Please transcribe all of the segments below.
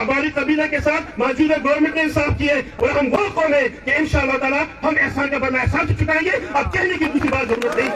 ہماری قبیلہ کے ساتھ موجودہ گورنمنٹ نے انصاف کیے اور ہم وہ قوم ہے کہ انشاءاللہ تعالی ہم احسان کا بدلہ احسان سے چکائیں گے. اب کہنے کی دوسری بات ضرورت نہیں.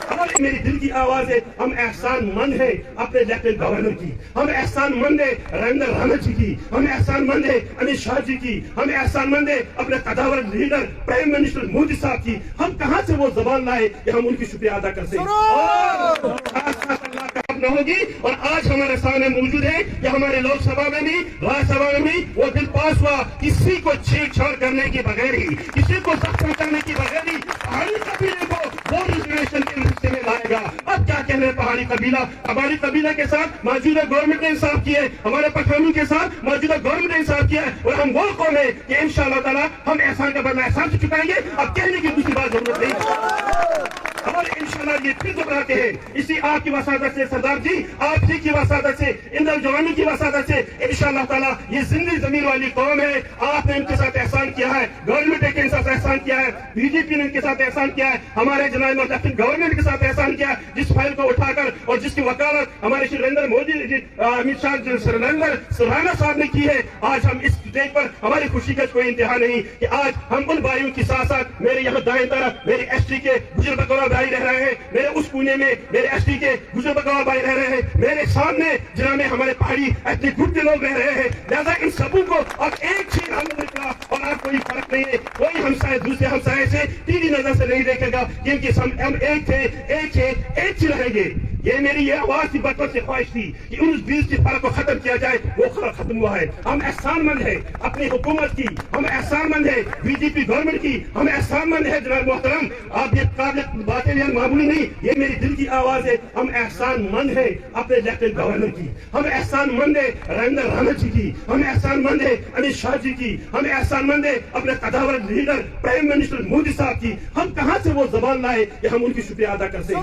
ہماری میری دل کی آواز ہے, ہم احسان مند ہیں اپنے لیفٹیننٹ گورنر کی, ہم احسان مند ہیں رنجن رانت جی کی, ہم احسان مند ہیں امت شاہ جی کی, ہم احسان مند ہیں اپنے قداور لیڈر پرائم منسٹر مودی صاحب کی. ہم کہاں سے وہ زبان لائے کہ ہم ان کی شکریہ ادا کر سکیں. اللہ کا حق نہ ہوگی. اور آج ہمارے سامنے موجود ہے کہ ہمارے لوک سبھا میں بھی راج سبھا میں بھی وہ بل پاس ہوا, کسی کو چھیڑ چھاڑ کرنے کی بغیر ہی, کسی کو زخم پہنچانے کی بغیر ہی پہاڑی قبیلے کو وہ ریزرویشن کے رشتے میں لائے گا. اب کیا کہنے پہاڑی قبیلہ, ہماری قبیلہ کے ساتھ موجودہ گورنمنٹ نے انصاف کیا ہے, ہمارے پٹھانوں کے ساتھ موجودہ گورنمنٹ نے انصاف کیا ہے اور ہم وہ قوم ہے کہ انشاءاللہ تعالی ہم احسان کا بدلہ احسان سے چکائیں گے. اب کہنے کی دوسری بات ضرورت نہیں. ہمارے انشاءاللہ یہ پھر دہراتے ہیں اسی آپ کی وساطت سے سردار جی, آپ جی کی وساطت سے, ان نوجوانوں کی وساطت سے انشاءاللہ تعالی یہ زندگی زمین والی قوم ہے. آپ نے ان کے ساتھ احسان کیا ہے, گورنمنٹ نے ان کے ساتھ احسان کیا ہے, بی جے پی نے ان کے ساتھ احسان کیا ہے, ہمارے جناب گورنمنٹ کے ساتھ احسان کیا ہے. جس فائل کو اٹھا کر اور جس کی وکالت ہمارے شری نریندر مودی جی, امت شاہ نریندر سرہانا صاحب نے کی ہے, آج ہم اس اسٹیج پر ہماری خوشی کا کوئی انتہا نہیں کہ آج ہم ان بھائیوں کے ساتھ ساتھ میرے یہاں دائیں طرف میرے ایس ٹی کے گجر بکروا بھائی رہ رہے ہیں, میرے اس کونے میں میرے ایس ٹی کے گجر بکروا بھائی رہ رہے ہیں, میرے سامنے جناب ہمارے پہاڑی ایتھنک گروپ کے لوگ رہ رہے ہیں. لہذا ان سبوں کو اب ایک چیز ہم نکلا اور آپ کوئی فرق نہیں ہے, کوئی ہمسائے دوسرے ہمسائے سے تیری نظر سے نہیں دیکھے گا, کیونکہ ہم ایک تھے, ایک ہی رہیں گے. یہ میری یہ آواز کی بچپن سے خواہش تھی کہ ان 20 کی فرق کو ختم کیا جائے, وہ ختم ہوا ہے. ہم احسان مند ہیں اپنی حکومت کی, ہم احسان مند ہیں بی جے پی گورنمنٹ کی, ہم احسان مند ہیں جناب محترم. آپ یہ قابل باتیں بھی معمولی نہیں, یہ میری دل کی آواز ہے. ہم احسان مند ہیں اپنے لیفٹیننٹ گورنر کی, ہم احسان مند ہیں رنجن رانت جی کی, ہم احسان مند ہیں امت شاہ جی کی, ہم احسان مند ہیں اپنے قداور لیڈر پرائم منسٹر مودی صاحب کی. ہم کہاں سے وہ زبان لائے کہ ہم ان کی شکریہ ادا کر سکیں.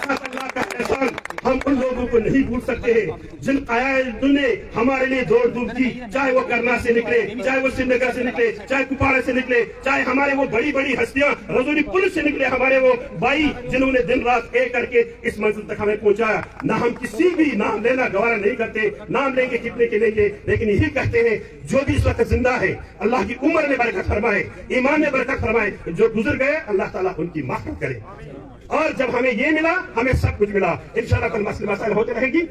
اللہ کا احسان ہم ان لوگوں کو نہیں بھول سکتے ہیں جن قائدین نے ہمارے لیے دوڑ دھوپ کی, چاہے وہ کرنا سے نکلے, چاہے وہ سری نگر سے نکلے, چاہے کپواڑہ سے نکلے, چاہے ہمارے وہ بڑی بڑی ہستیاں رجوری پولیس سے نکلے, ہمارے وہ بھائی جنہوں نے دن رات ایک کر کے اس منزل تک ہمیں پہنچایا. نہ ہم کسی بھی نام لینا گوارا نہیں کرتے, نام لیں گے کتنے کے لیں گے, لیکن یہی کہتے ہیں جو بھی اس وقت زندہ ہے اللہ کی عمر میں برکت فرمائے, ایمان میں برکت فرمائے, جو گزر گئے اللہ تعالیٰ ان کی مغفرت کرے. اور جب ہمیں یہ ملا ہمیں سب کچھ ملا. انشاءاللہ کل مسائل ہوتے رہے گی.